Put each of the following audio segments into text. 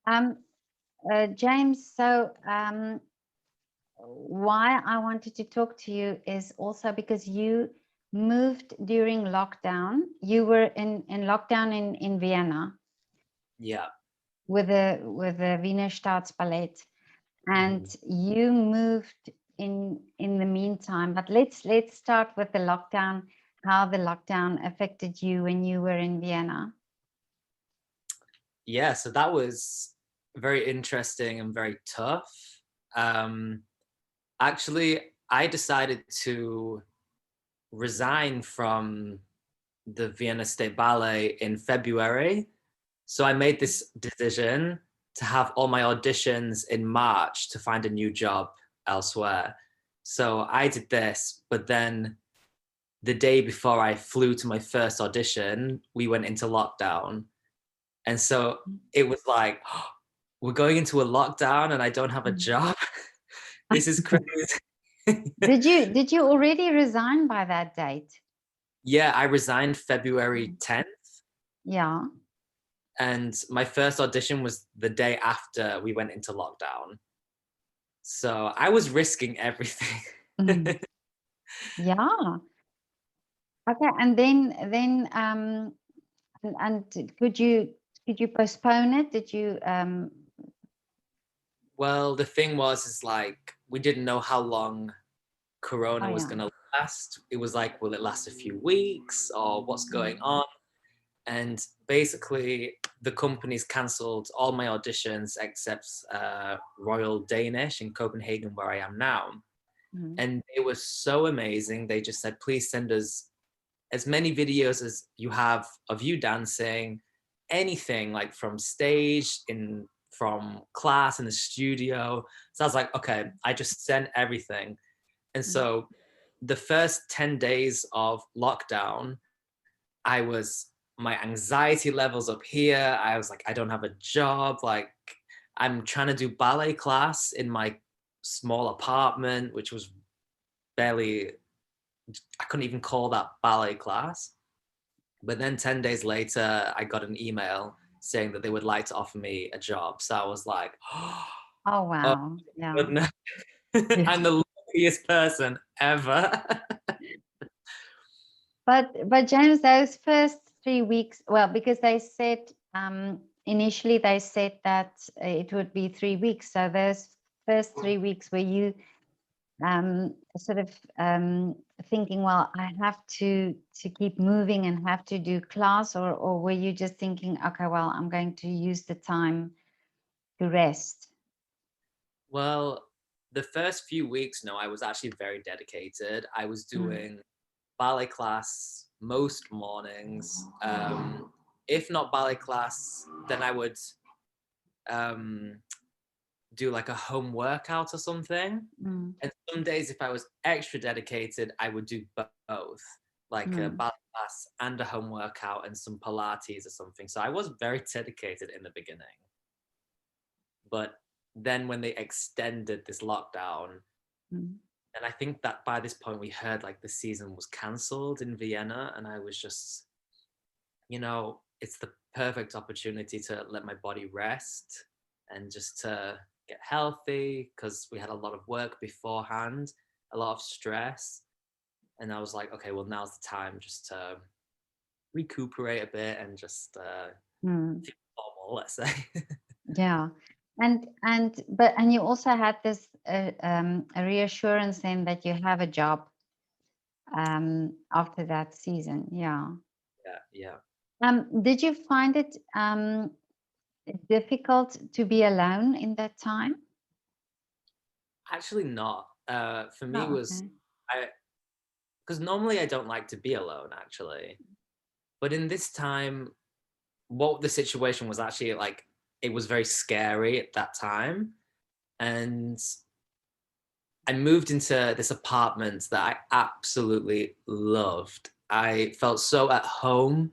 Um, James, so why I wanted to talk to you is also because you moved during lockdown. You were in lockdown in Vienna Yeah. with the Wiener Staatsballet, and Mhm. you moved in the meantime. But let's start with the lockdown. How the lockdown affected you when you were in Vienna? Yeah, so that was very interesting and very tough. Um, Actually, I decided to resign from the Vienna State Ballet in February. So I made this decision to have all my auditions in March to find a new job elsewhere. So I did this, but then the day before I flew to my first audition, we went into lockdown. And so it was like, oh, we're going into a lockdown and I don't have a Mm. job. This is crazy. Did you already resign by that date? Yeah, I resigned February 10th, Yeah. and my first audition was the day after we went into lockdown. So I was risking everything. Mm. Yeah. Okay. And then and could you postpone it? Did you Well, the thing was, is like, we didn't know how long oh Corona was yeah. going to last. It was like, will it last a few weeks or what's going on? And basically, the company's cancelled all my auditions except Royal Danish in Copenhagen, where I am now. Mm. And it was so amazing. They just said, please send us as many videos as you have of you dancing, anything like from stage, from class in the studio. So I was like, okay, I just sent everything. And Mm. so the first 10 days of lockdown, I was, my anxiety levels up here. I was like, I don't have a job. Like, I'm trying to do ballet class in my small apartment, which was barely, I couldn't even call that ballet class. But then 10 days later, I got an email saying that they would like to offer me a job. So I was like, Oh oh, wow. Yeah. goodness. Yeah. I'm the luckiest person ever. But James, those first 3 weeks, well, because they said initially they said that it would be 3 weeks. So those first 3 weeks, were you sort of thinking, well, I have to keep moving and have to do class, or were you just thinking, okay, well, I'm going to use the time to rest? Well, the first few weeks, no, I was actually very dedicated. I was Mm. doing ballet class most mornings. If not ballet class, then I would um, do like a home workout or something. Mm. And some days, if I was extra dedicated, I would do both, like a Mm. ballet class and a home workout and some Pilates or something. So I was very dedicated in the beginning. But then when they extended this lockdown, Mm. and I think that by this point we heard like the season was cancelled in Vienna, and I was just, it's the perfect opportunity to let my body rest and just to get healthy because we had a lot of work beforehand, a lot of stress. And I was like, okay, well, now's the time just to recuperate a bit and just Mm. feel normal, let's say. Yeah. And you also had this a reassurance then that you have a job after that season. Yeah. Yeah, yeah. Did you find it difficult to be alone in that time? Actually, not. For me, Oh, was okay. I because normally I don't like to be alone, actually. But in this time, what the situation was actually like, it was very scary at that time. And I moved into this apartment that I absolutely loved. I felt so at home,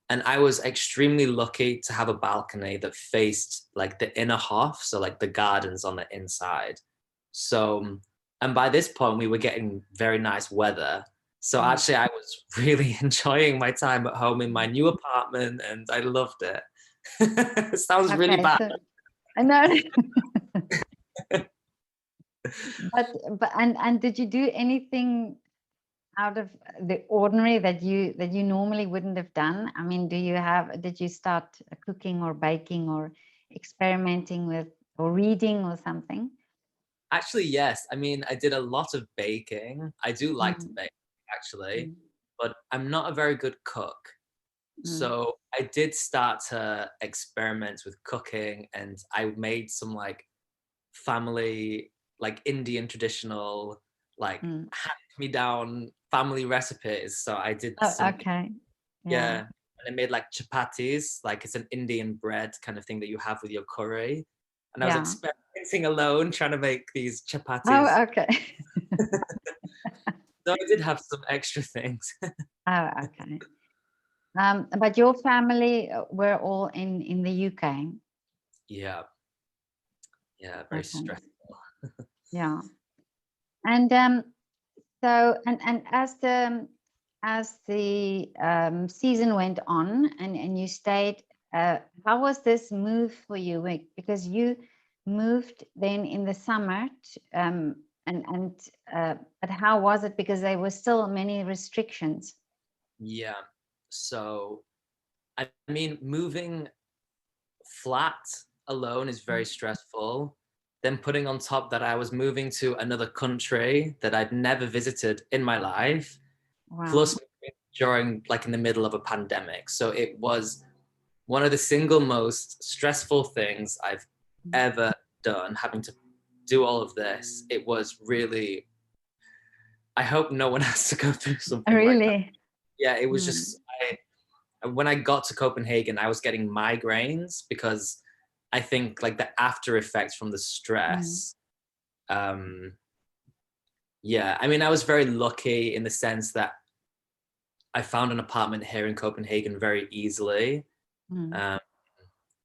and I was extremely lucky to have a balcony that faced like the inner half, so like the gardens on the inside. So, and by this point, we were getting very nice weather. So Mm. actually, I was really enjoying my time at home in my new apartment, and I loved it. Sounds really Okay, bad. I know. But did you do anything out of the ordinary that you normally wouldn't have done? I mean, did you start cooking or baking or experimenting with or reading or something? Actually, yes. I mean, I did a lot of baking. I do like to Mm, bake, actually, mm, but I'm not a very good cook. mm. So I did start to experiment with cooking, and I made some like family, like Indian traditional, like Mm. hand-me-down family recipes. So I did Oh, some, okay. Yeah. yeah, and I made like chapatis, like it's an Indian bread kind of thing that you have with your curry. And I was Yeah. experimenting alone, trying to make these chapatis. Oh, okay. So I did have some extra things. Oh, okay. But your family were all in the UK. Yeah, yeah, very Okay. stressful. Yeah. And so and as the season went on and you stayed, how was this move for you? Because you moved then in the summer, but how was it? Because there were still many restrictions. Yeah. So, I mean, moving flat alone is very stressful. Then putting on top that I was moving to another country that I'd never visited in my life, plus Wow. moving during like in the middle of a pandemic. So it was one of the single most stressful things I've ever done, having to do all of this. It was really, I hope no one has to go through something like that. Really? Yeah, it was Mm, just, when I got to Copenhagen, I was getting migraines because I think like the after effects from the mm, stress. Um, yeah, I mean, I was very lucky in the sense that I found an apartment here in Copenhagen very easily. mm, Um,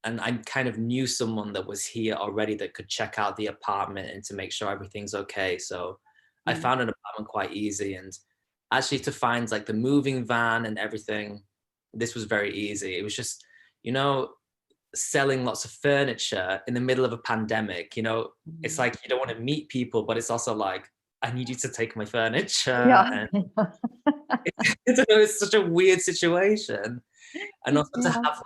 and I kind of knew someone that was here already that could check out the apartment and to make sure everything's okay. So I mm. found an apartment quite easy, and actually to find like the moving van and everything, this was very easy. It was just, you know, selling lots of furniture in the middle of a pandemic, it's Mm. like you don't want to meet people, but it's also like, I need you to take my furniture. Yeah. And I don't know, it's such a weird situation. And also to Yeah. have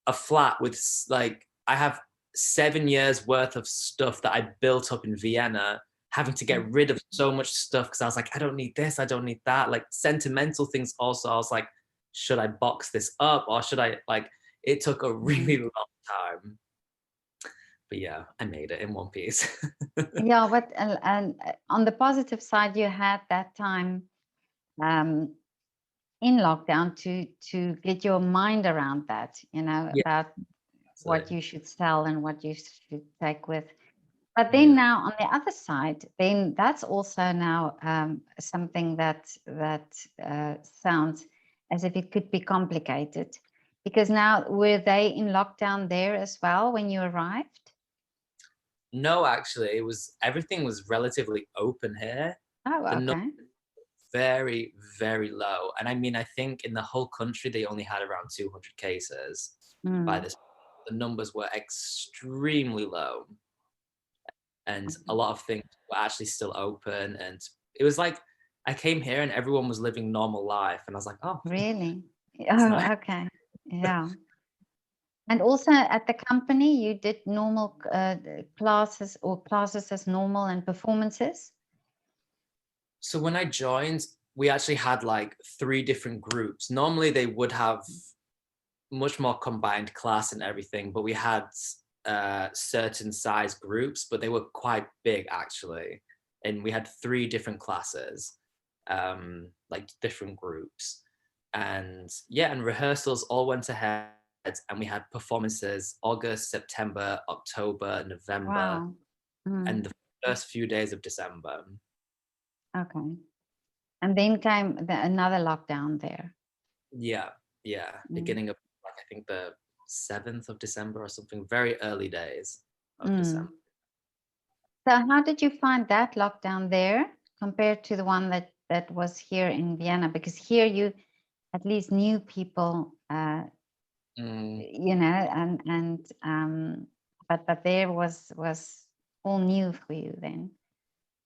a flat with like I have 7 years worth of stuff that I built up in Vienna, having to get Mm, rid of so much stuff because I was like, I don't need this, I don't need that. Like sentimental things also. I was like, should I box this up or should I like it took a mm. really long time. But yeah, I made it in one piece. Yeah, but on the positive side, you had that time um, in lockdown to get your mind around that, Yeah, about what absolutely. you should sell and what you should take with. But then Yeah. now on the other side, then that's also now something that sounds as if it could be complicated, because now were they in lockdown there as well when you arrived? No, actually, it was everything was relatively open here. Oh, The number okay. very, very low. And I mean, I think in the whole country they only had around 200 cases by Mm. this. The numbers were extremely low, and a Okay. lot of things were actually still open. And it was like I came here and everyone was living normal life, and I was like, oh, Really? it's nice. Oh, okay. Yeah. And also at the company, you did normal classes or classes as normal and performances? So when I joined, we actually had like 3 different groups. Normally they would have much more combined class and everything, but we had certain size groups, but they were quite big actually. And we had 3 different classes, like different groups. And yeah, and rehearsals all went ahead, and we had performances August, September, October, November, Wow. and Mm. the first few days of December. Okay. And then came another lockdown there. Yeah, yeah. Mm. Beginning of like I think the 7th of December or something, very early days of Mm. December. So how did you find that lockdown there compared to the one that was here in Vienna? Because here you at least knew people, Mm, and but there was all new for you then.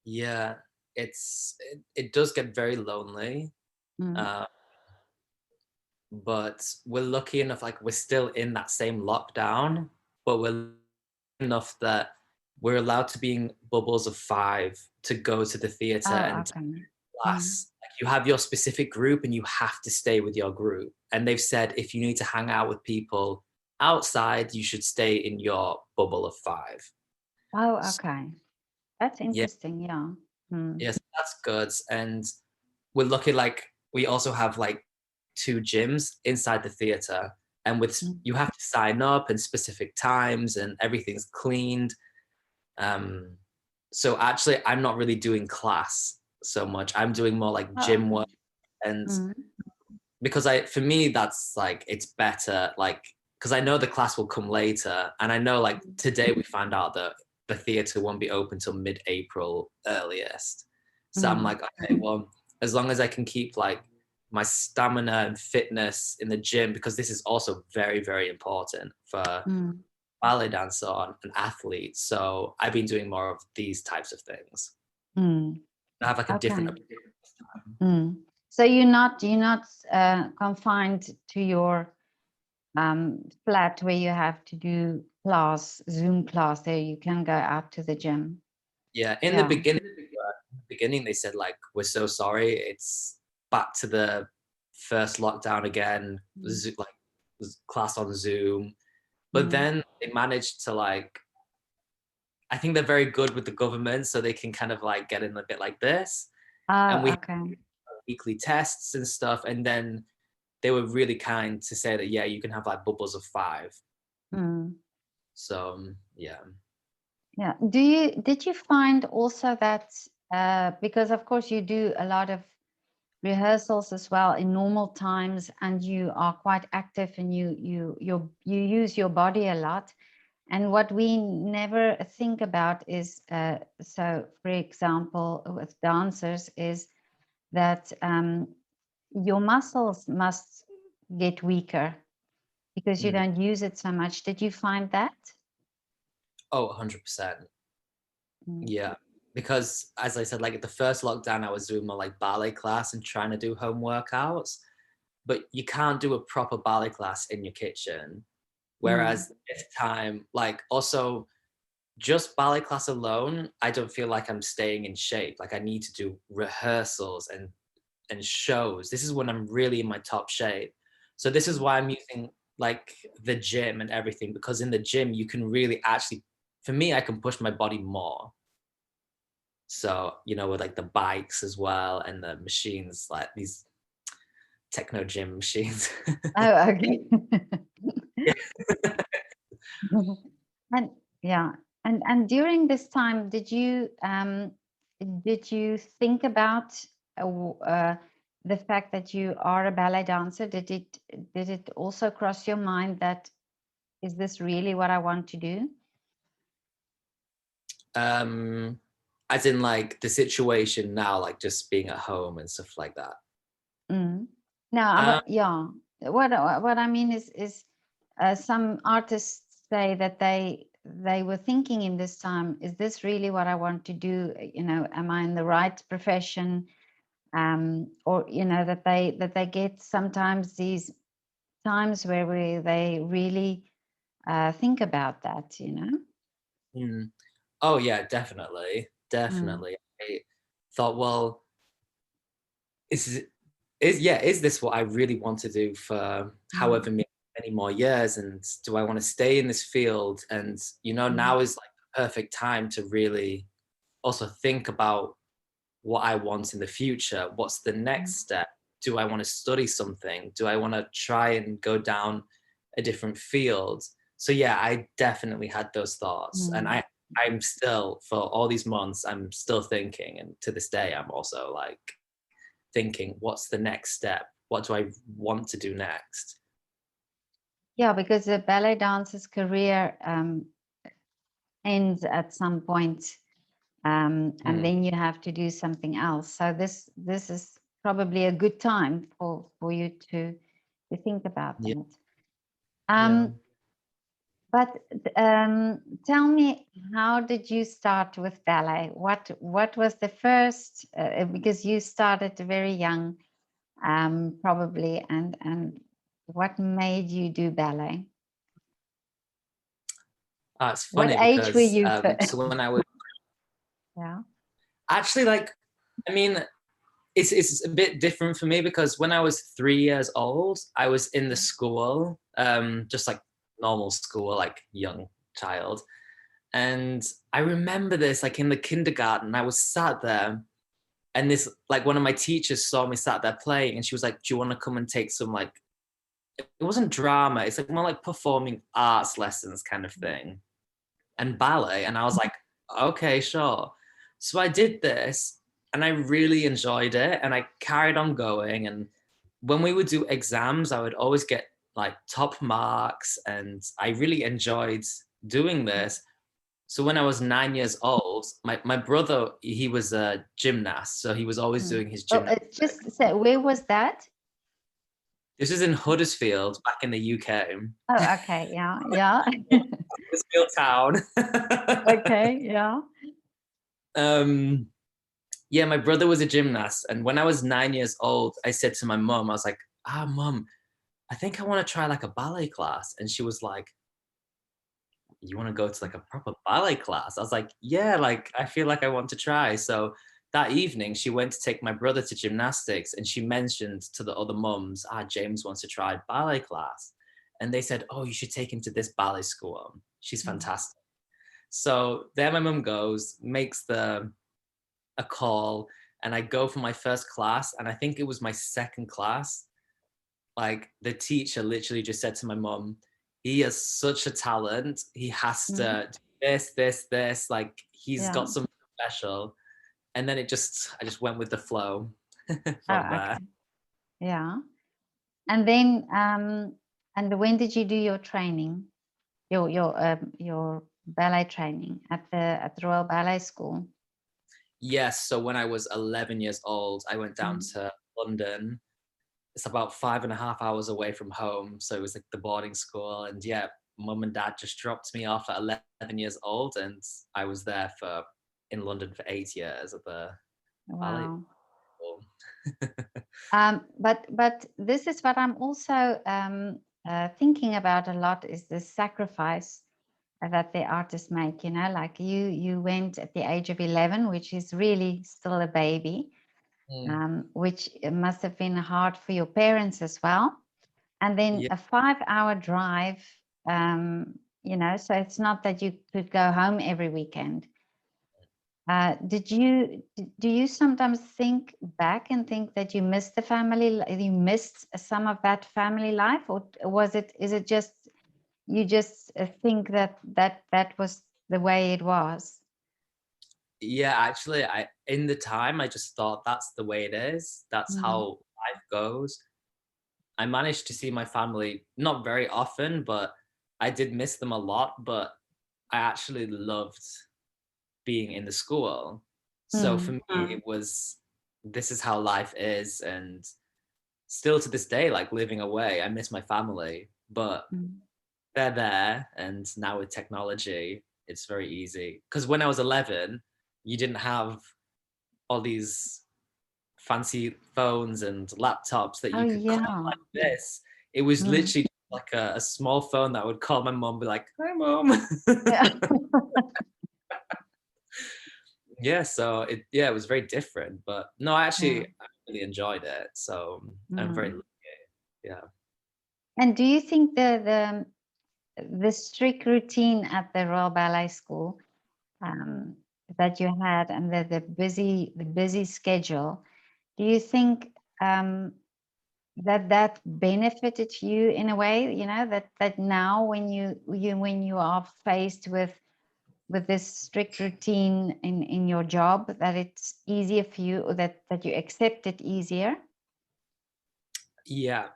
Yeah, it does get very lonely. Mm. Uh, but we're lucky enough, like we're still in that same lockdown, but we're lucky enough that we're allowed to be in bubbles of 5 to go to the theater Oh, and to okay. class. Like you have your specific group and you have to stay with your group. And they've said if you need to hang out with people outside, you should stay in your bubble of 5. Oh, So, okay. That's yeah, interesting. Yeah. Mm. yes, that's good. And we're lucky, like we also have like 2 gyms inside the theater, and with Mm. you have to sign up and specific times and everything's cleaned. Um, so actually I'm not really doing class so much. I'm doing more like Oh, gym okay. work, and Mm. because for me that's like it's better, like because I know the class will come later, and I know like today we found out that the theater won't be open till mid-April earliest. So I'm Mm. like, okay, well, as long as I can keep like my stamina and fitness in the gym, because this is also very, very important for Mm. ballet dancer and an athlete. So I've been doing more of these types of things. Mm. I have like a Okay. different approach this time. Mm. So you're not confined to your flat where you have to do Zoom class. There you can go out to the gym. Yeah, in the Yeah. beginning they said like we're so sorry, it's back to the first lockdown again, Mm. like class on Zoom. But Mm. then they managed to like, I think they're very good with the government, so they can kind of like get in a bit like this. And we Oh, had okay. weekly tests and stuff, and then they were really kind to say that yeah, you can have like bubbles of 5. Mm. So yeah. Yeah. Did you find also that because of course you do a lot of rehearsals as well in normal times, and you are quite active, and you use your body a lot. And what we never think about is, so for example, with dancers, is that your muscles must get weaker because you Mm. don't use it so much. Did you find that? Oh, 100%. Mm. Yeah, because as I said, like at the first lockdown, I was doing more like ballet class and trying to do home workouts, but you can't do a proper ballet class in your kitchen. Mm. Whereas this time, like also just ballet class alone, I don't feel like I'm staying in shape. Like I need to do rehearsals and shows. This is when I'm really in my top shape. So this is why I'm using like the gym and everything, because in the gym you can really actually, for me, I can push my body more. So, with like the bikes as well and the machines, like these techno gym machines. Oh, okay. Yeah. And yeah, and during this time, did you think about the fact that you are a ballet dancer? Did it also cross your mind that is this really what I want to do? um, as in like the situation now, like just being at home and stuff like that. Mm. No, Um, yeah. What I mean is some artists say that they were thinking in this time, is this really what I want to do? Am I in the right profession? Or that they get sometimes these times where they really think about that. mm, oh yeah, definitely, Mm. definitely. I thought, well, is is this what I really want to do for Mm. however many more years? And do I want to stay in this field? And Mm. now is like the perfect time to really also think about what I want in the future. What's the Mm. next step? Do I want to study something? Do I want to try and go down a different field? So yeah, I definitely had those thoughts, and Mm. I'm still, for all these months, I'm still thinking, and to this day I'm also like thinking, what's the next step? What do I want to do next? Yeah, because the ballet dancer's career ends at some point, and Mm, then you have to do something else. So this is probably a good time for you to think about yeah, that. yeah. Um, But tell me, how did you start with ballet? What was the first? Because you started very young, probably, and what made you do ballet? It's What funny age were because you first? so when I was Yeah. actually like, I mean, it's a bit different for me because when I was 3 years old, I was in the school, just like normal school, like young child. And I remember this, like in the kindergarten, I was sat there and this, like one of my teachers saw me sat there playing and she was like, do you want to come and take some like, it wasn't drama, it's like more like performing arts lessons kind of thing and ballet. And I was like, okay, sure. So I did this and I really enjoyed it and I carried on going. And when we would do exams, I would always get like top marks and I really enjoyed doing this. So when I was 9 years old, my brother, he was a gymnast. So he was always doing his Oh, gymnastics. just say, where was that? This is in Huddersfield, back in the UK. Oh, okay, yeah, yeah. Huddersfield town. Okay, yeah. um, yeah, my brother was a gymnast. And when I was 9 years old, I said to my mom, I was like, mom, I think I want to try like a ballet class. And she was like, you want to go to like a proper ballet class? I was like, yeah, like I feel like I want to try. So that evening, she went to take my brother to gymnastics and she mentioned to the other mums, James wants to try ballet class. And they said, oh, you should take him to this ballet school. She's fantastic. So there my mum goes, makes a call, and I go for my first class. And I think it was my second class. Like the teacher literally just said to my mum, he has such a talent. He has to do this. Like he's Yeah. got something special. And then I just went with the flow Oh, from there. okay. Yeah. And then, and when did you do your training? Your ballet training at the Royal Ballet School? Yes. So when I was 11 years old, I went down to London. It's about 5.5 hours away from home. So it was like the boarding school. And yeah, mum and dad just dropped me off at 11 years old. And I was there in London for 8 years at the ballet Wow. school. But this is what I'm also thinking about a lot, is the sacrifice that the artists make. You know, like you went at the age of 11, which is really still a baby, which must have been hard for your parents as well. And then Yeah. a 5-hour drive, you know, so it's not that you could go home every weekend. Do you sometimes think back and think that you missed the family, you missed some of that family life, or is it just you just think that was the way it was? Yeah, actually, in the time I just thought that's the way it is. That's how life goes. I managed to see my family not very often, but I did miss them a lot. But I actually loved being in the school. So for me, it was, this is how life is. And still to this day, like living away, I miss my family, but they're there. And now with technology, it's very easy. Because when I was 11, you didn't have all these fancy phones and laptops that Oh you could call yeah. like this. It was literally like a small phone that would call my mom, be like, "Hi, mom." Yeah. Yeah, so it was very different. But no, I really enjoyed it. So I'm very lucky. Yeah. And do you think the strict routine at the Royal Ballet School that you had, and the busy schedule, do you think that benefited you in a way? You know, that now when you are faced with this strict routine in your job, that it's easier for you, or that you accept it easier? Yeah.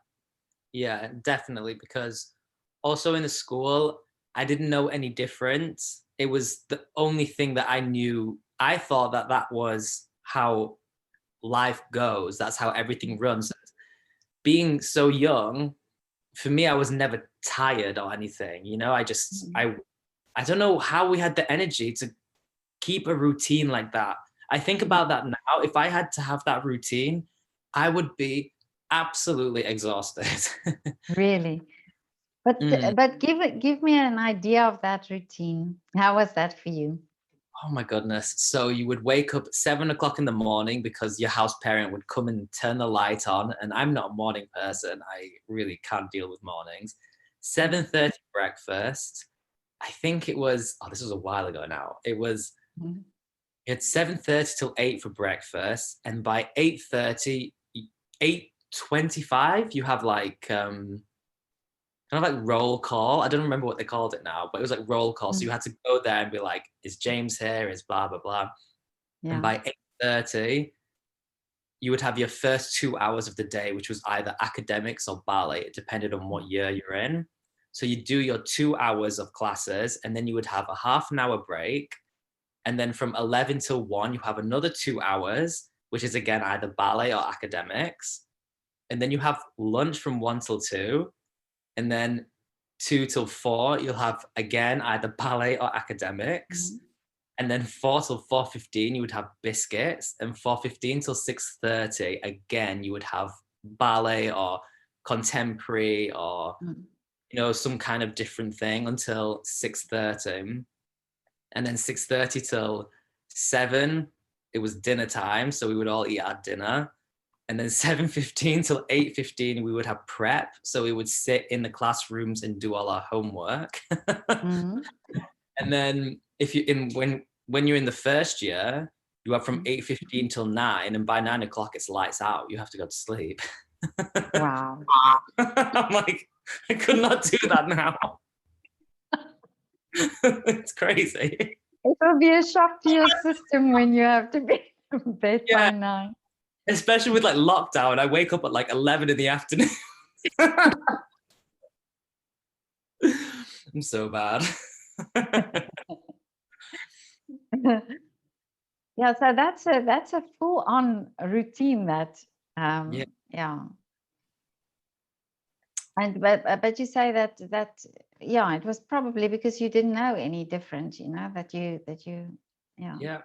Yeah, definitely. Because also in the school, I didn't know any different. It was the only thing that I knew. I thought that was how life goes. That's how everything runs. Being so young, for me, I was never tired or anything, you know. I don't know how we had the energy to keep a routine like that. I think about that now. If I had to have that routine, I would be absolutely exhausted. Really? But Mm. but give me an idea of that routine. How was that for you? Oh my goodness. So you would wake up at 7 o'clock in the morning because your house parent would come and turn the light on. And I'm not a morning person. I really can't deal with mornings. 7:30 breakfast. I think it was, oh, this was a while ago now. It was, Mhm. it's 7:30 till 8 for breakfast. And by 8:30, 8:25, you have like kind of like roll call. I don't remember what they called it now, but it was like roll call. So you had to go there and be like, is James here? Is blah, blah, blah. And Yeah. by 8:30, you would have your first 2 hours of the day, which was either academics or ballet. It depended on what year you're in. So you do your 2 hours of classes, and then you would have a half an hour break. And then from 11 till 1, you have another 2 hours, which is again either ballet or academics. And then you have lunch from 1 till 2. And then 2 till 4, you'll have again either ballet or academics. Mhm. And then 4 till 4:15, you would have biscuits. And 4:15 till 6:30, again, you would have ballet or contemporary or, Mm. you know, some kind of different thing until 6:30. And then 6:30 till 7, it was dinner time. So we would all eat our dinner. And then 7:15 till 8:15, we would have prep. So we would sit in the classrooms and do all our homework. Mhm. And then if you in when you're in the first year, you have from 8:15 till 9, and by 9 o'clock it's lights out. You have to go to sleep. Wow. I'm like, I could not do that now. It's crazy. It will be a shock to your system when you have to be in bed Yeah, by 9. especially with like lockdown. I wake up at like 11 in the afternoon. I'm so bad. Yeah, so that's a full-on routine that, Yeah. yeah. And but you say that yeah, it was probably because you didn't know any different, you know, that you yeah. Yeah.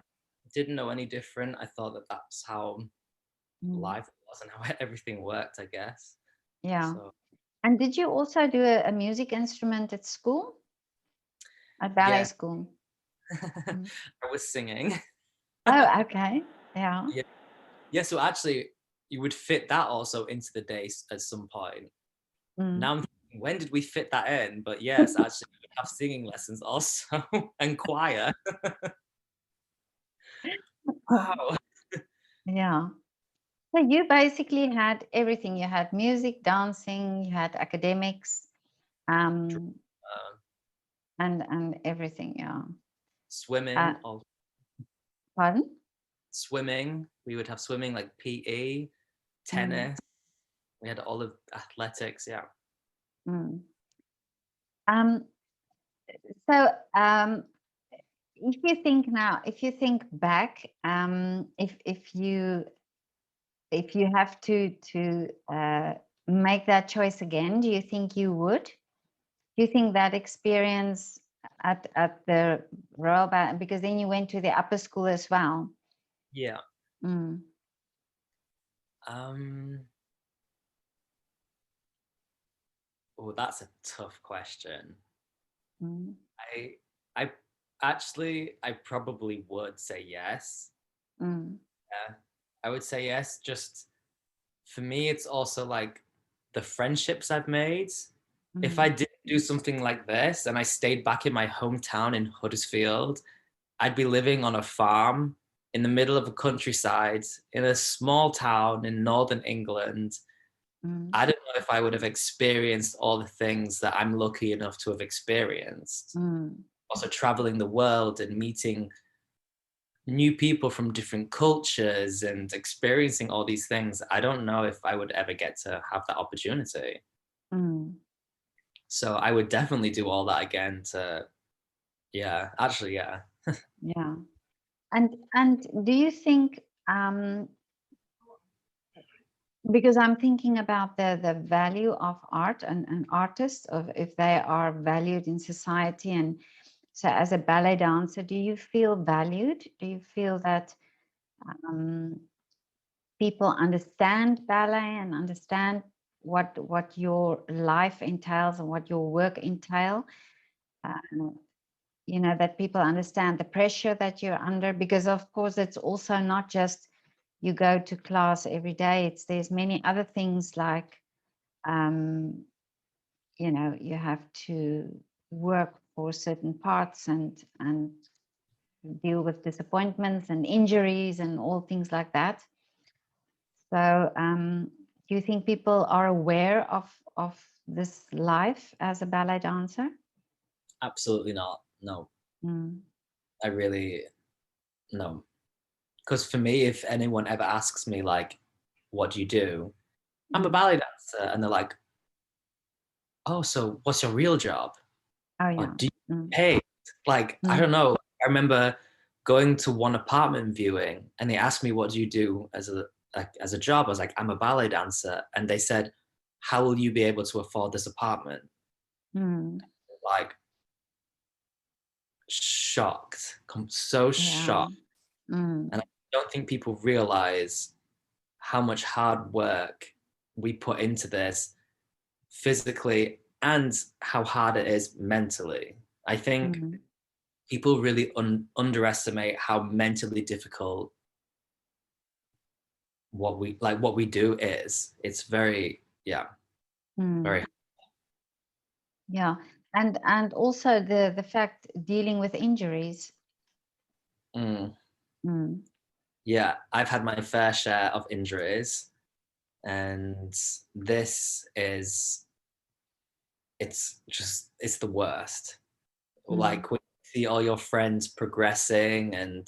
Didn't know any different. I thought that that's how Mm. life was and how everything worked, I guess. Yeah. So And did you also do a music instrument at school? At ballet yeah, school? Mm. I was singing. Oh, okay. Yeah. Yeah. Yeah. So actually, you would fit that also into the day at some point. Mm. Now I'm thinking, when did we fit that in? But yes, actually, we would have singing lessons also and choir. Wow. Yeah. So you basically had everything. You had music, dancing, you had academics, um, Uh, and everything. Yeah. Uh, swimming, all pardon? swimming. We would have swimming like PE, Mm, tennis. We had all of athletics. Yeah. mm. Um, so if you think back, if you have to make that choice again, do you think you would? Do you think that experience at the Royal Ballet, because then you went to the upper school as well? Yeah. Mm, Um. Oh, that's a tough question. mm, I I actually I probably would say yes. mm, Yeah. I would say yes. Just for me, it's also like the friendships I've made. If I mm, didn't do something like this and I stayed back in my hometown in Huddersfield, I'd be living on a farm in the middle of a countryside in a small town in northern England. mm, I don't know if I would have experienced all the things that I'm lucky enough to have experienced. mm, Also, traveling the world and meeting new people from different cultures and experiencing all these things. I don't know if I would ever get to have that opportunity. mm. So I would definitely do all that again to, yeah, actually, yeah. Yeah. And do you think Because I'm thinking about the value of art and artists, of if they are valued in society. And so as a ballet dancer, do you feel valued? Do you feel that people understand ballet and understand what your life entails and what your work entail? You know, that people understand the pressure that you're under, because of course it's also not just you go to class every day. There's many other things like, you know, you have to work for certain parts and deal with disappointments and injuries and all things like that. So do you think people are aware of this life as a ballet dancer? Absolutely not. No, Mm. I really no. Because for me, if anyone ever asks me like, "What do you do?" I'm a Mm. ballet dancer, and they're like, "Oh, so what's your real job? Oh Or yeah. do you Mm. get paid?" Like, I don't Mm. know. I remember going to one apartment viewing, and they asked me, "What do you do as a job?" I was like, "I'm a ballet dancer," and they said, "How will you be able to afford this apartment?" Mm. Like, shocked, so Yeah. shocked, Mm. and I don't think people realize how much hard work we put into this physically and how hard it is mentally. I think Mm. people really underestimate how mentally difficult what we do is. It's very, yeah, Mm. very. Yeah. And also the fact dealing with injuries. Mm, Mm. yeah, I've had my fair share of injuries, and this is it's the worst. Mm. Like when you see all your friends progressing and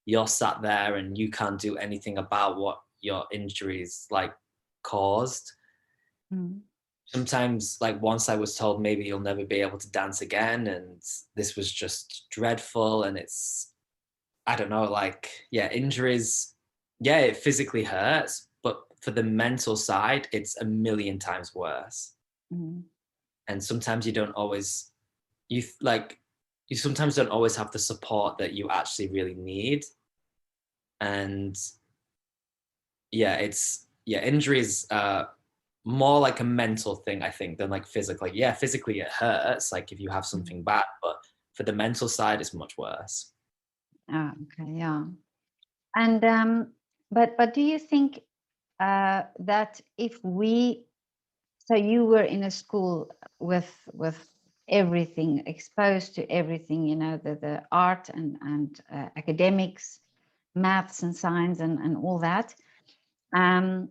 you're sat there and you can't do anything about what your injuries like caused. Mm. Sometimes, like, once I was told maybe you'll never be able to dance again, and this was just dreadful. And it's, I don't know, like, yeah, injuries, yeah, it physically hurts, but for the mental side, it's a million times worse. Mm. And sometimes you don't always, like, you sometimes don't always have the support that you actually really need. And yeah, injuries more like a mental thing, I think, than like physically. Yeah, physically it hurts, like if you have Mm. something bad, but for the mental side, it's much worse. Ah, okay, yeah. And but do you think that if we, so you were in a school with everything, exposed to everything, you know, the art and academics, maths and science and all that, um,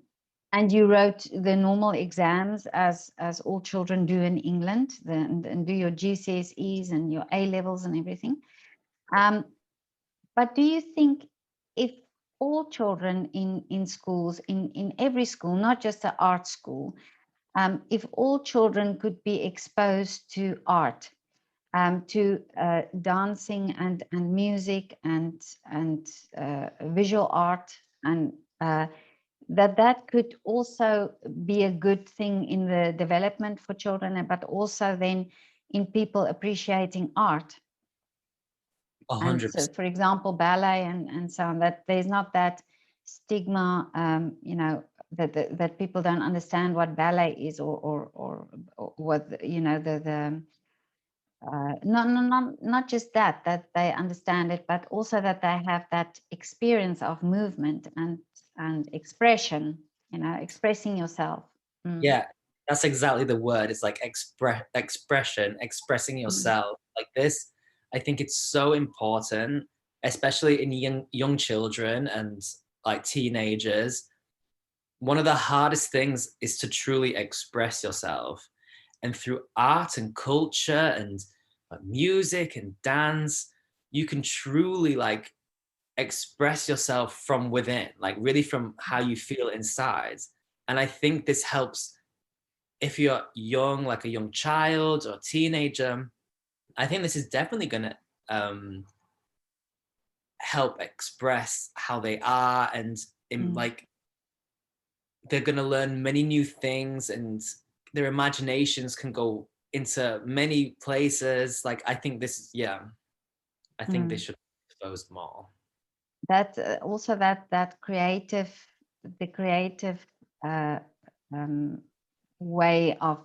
and you wrote the normal exams as all children do in England, and do your GCSEs and your A levels and everything. Um, but do you think if all children in schools, in every school, not just the art school, if all children could be exposed to art, to dancing and music and visual art, and that could also be a good thing in the development for children, but also then in people appreciating art. A And hundred so, percent. for example, ballet and so on, that there's not that stigma, you know, that people don't understand what ballet is, or what, you know, the not just that they understand it, but also that they have that experience of movement and expression, you know, expressing yourself. Mm. Yeah, that's exactly the word. It's like expression, expressing Mm. yourself like this. I think it's so important, especially in young children and like teenagers. One of the hardest things is to truly express yourself. And through art and culture and like music and dance, you can truly like express yourself from within, like really from how you feel inside. And I think this helps if you're young, like a young child or teenager. I think this is definitely going to help express how they are, and in Mm. like they're going to learn many new things, and their imaginations can go into many places. Like, I think this, yeah, I think they Mm. should be exposed more. That also that creative, the creative uh, um, way of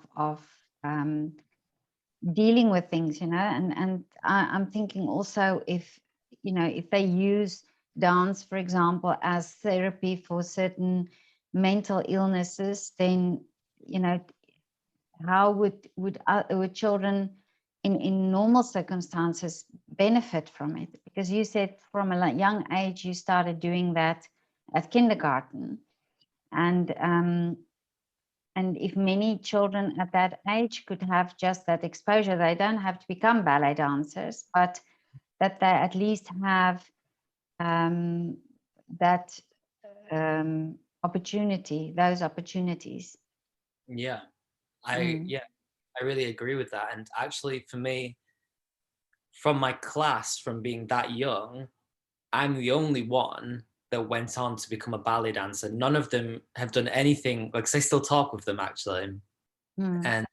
dealing with things, and I'm thinking also, if if they use dance, for example, as therapy for certain mental illnesses, then how would children in normal circumstances benefit from it? Because you said from a young age you started doing that at kindergarten, and if many children at that age could have just that exposure, they don't have to become ballet dancers, but that they at least have that opportunity, those opportunities. Yeah, Mm. yeah, I really agree with that. And actually, for me, from my class, from being that young, I'm the only one that went on to become a ballet dancer. None of them have done anything, because I still talk with them actually. Mm. And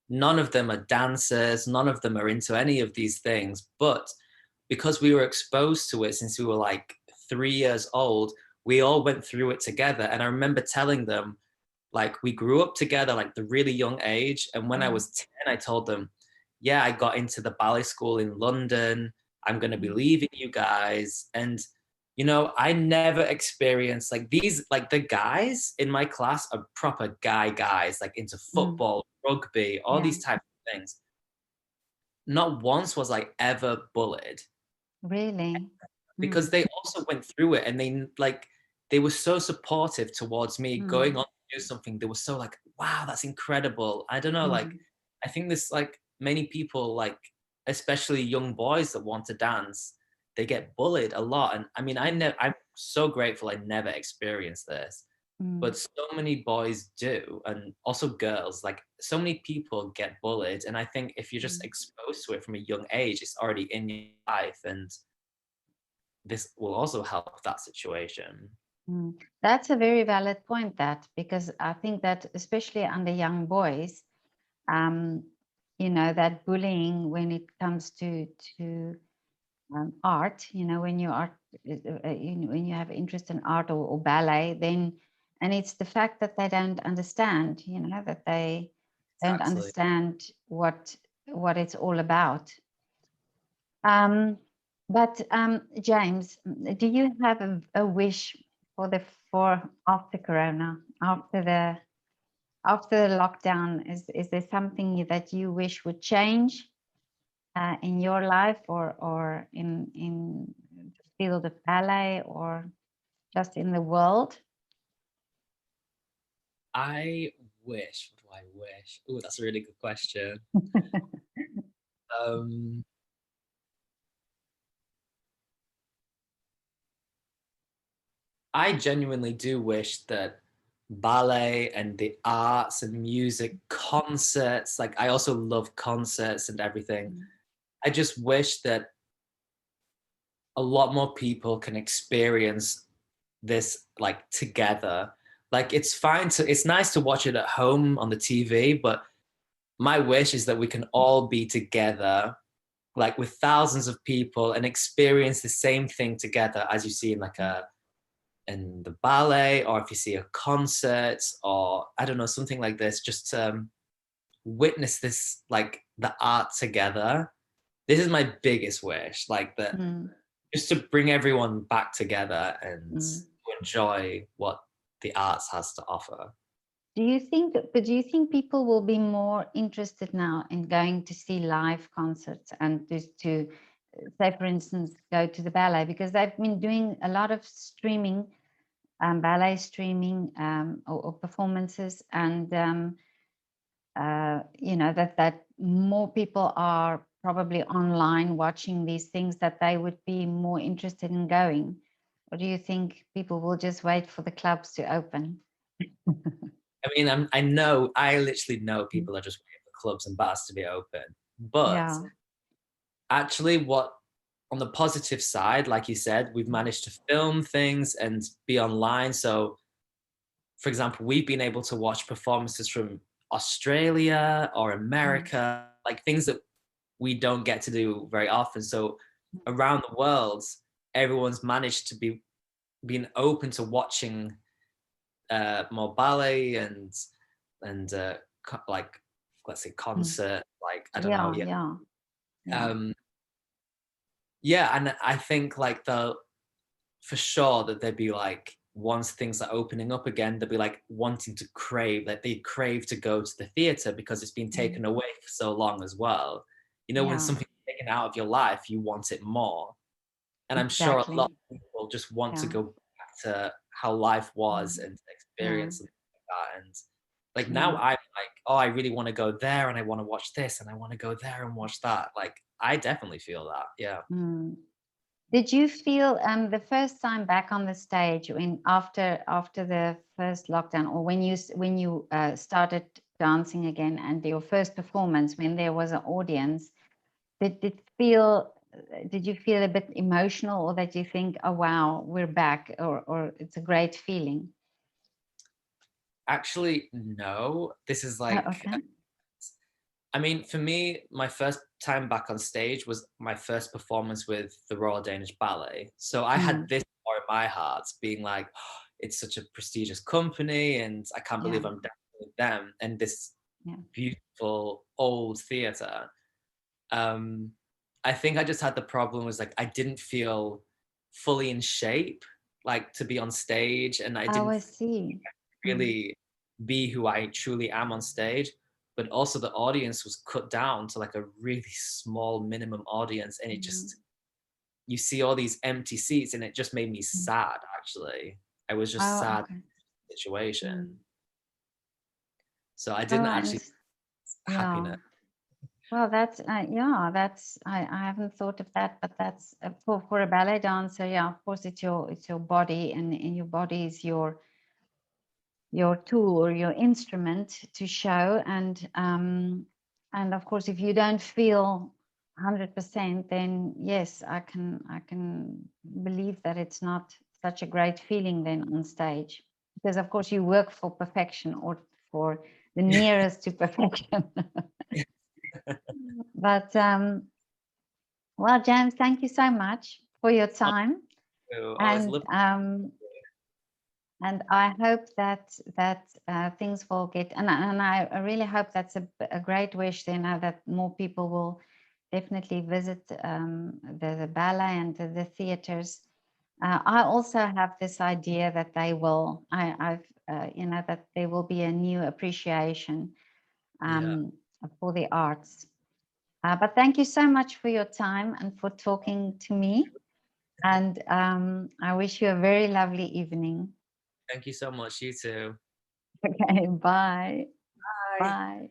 none of them are dancers, none of them are into any of these things. But because we were exposed to it since we were like 3 years old, we all went through it together. And I remember telling them, like, we grew up together, like the really young age. And when I Mm. was 10, I told them, yeah, I got into the ballet school in London. I'm going to be Mm. leaving you guys. And, I never experienced like these, like the guys in my class are proper guys, like into Mm. football, rugby, all Yeah, these types of things. Not once was I ever bullied, really. because Mm. they also went through it, and they were so supportive towards me going Mm. on to do something. They were so like, wow, that's incredible. I don't know, like, Mm. I think this, like, many people, like, especially young boys that want to dance, they get bullied a lot. And I mean, I'm so grateful I never experienced this, Mm. but so many boys do, and also girls. Like, so many people get bullied, and I think if you're just Mm. exposed to it from a young age, it's already in your life, and this will also help that situation. Mm. That's a very valid point, that because I think that especially under young boys, um, that bullying when it comes to art, when you art, when you have interest in art or ballet, then, and it's the fact that they don't understand, that they don't Exactly. understand what it's all about. Um, but James, do you have a wish for after Corona, after the lockdown? Is there something that you wish would change in your life, or in the field of ballet, or just in the world? I wish, what do I wish? Oh, that's a really good question. Um, I genuinely do wish that ballet and the arts and music, concerts, like, I also love concerts and everything. Mm. I just wish that a lot more people can experience this, like, together. Like, it's nice to watch it at home on the TV, but my wish is that we can all be together, like with thousands of people, and experience the same thing together, as you see in like in the ballet, or if you see a concert, or I don't know, something like this, just to witness this, like the art together. This is my biggest wish, like that, Mm. just to bring everyone back together and Mm. to enjoy what the arts has to offer. Do you think people will be more interested now in going to see live concerts, and just to, say, for instance, go to the ballet, because they've been doing a lot of streaming, ballet streaming, or performances, and that more people are probably online watching these things, that they would be more interested in going? Or do you think people will just wait for the clubs to open? I mean, I literally know people are just waiting for clubs and bars to be open. But Yeah. actually, on the positive side, like you said, we've managed to film things and be online. So for example, we've been able to watch performances from Australia or America, like things that we don't get to do very often. So around the world, everyone's managed to be being open to watching more ballet and like, let's say, concert, like, I don't know, Yeah. um yeah. And I think like for sure that there'd be like, once things are opening up again, they'd be like wanting to crave, like they crave to go to the theater because it's been taken away for so long as well. You know, when Yeah, something's taken out of your life, you want it more. And I'm sure a lot exactly. of people just want to Yeah. go back to how life was Mm. and Yeah. experience something like that. And like now Yeah. I'm like, oh, I really want to go there and I want to watch this and I want to go there and watch that. Like I definitely feel that. Yeah. Mm. Did you feel the first time back on the stage, when after the first lockdown, or when you started dancing again, and your first performance when there was an audience, did you feel a bit emotional, or that you think, oh wow, we're back, or it's a great feeling? Actually, no. This is like, Okay. I mean, for me, my first time back on stage was my first performance with the Royal Danish Ballet. So I had Mm. this more in my heart, being like, "Oh, it's such a prestigious company, and I can't Yeah. believe I'm dancing with them and this Yeah. beautiful old theater." Um, I think I just had the problem was like I didn't feel fully in shape, like to be on stage, and I Oh, didn't I see. Mm. really be who I truly am on stage. But also the audience was cut down to like a really small minimum audience, and it Mm. just, you see all these empty seats, and it just made me Mm. sad. Actually, I was just Oh, sad okay. Mm. situation, so I Oh, didn't actually yeah. happiness. Well, that's yeah, that's I haven't thought of that, but that's for a ballet dancer. Yeah, of course, it's your body, and your body is your tool or your instrument to show, and of course, if you don't feel 100%, then yes, I can believe that it's not such a great feeling then on stage, because of course you work for perfection, or for the nearest to perfection. But well, James, thank you so much for your Oh, time, oh, it's and lovely. I hope that things will get, and I really hope that's a great wish there now, that more people will definitely visit the ballet and the theaters. I also have this idea that they will, I've that there will be a new appreciation Yeah, for the arts. But thank you so much for your time and for talking to me. And I wish you a very lovely evening. thank you so much. You too. Okay, bye. Bye. Bye.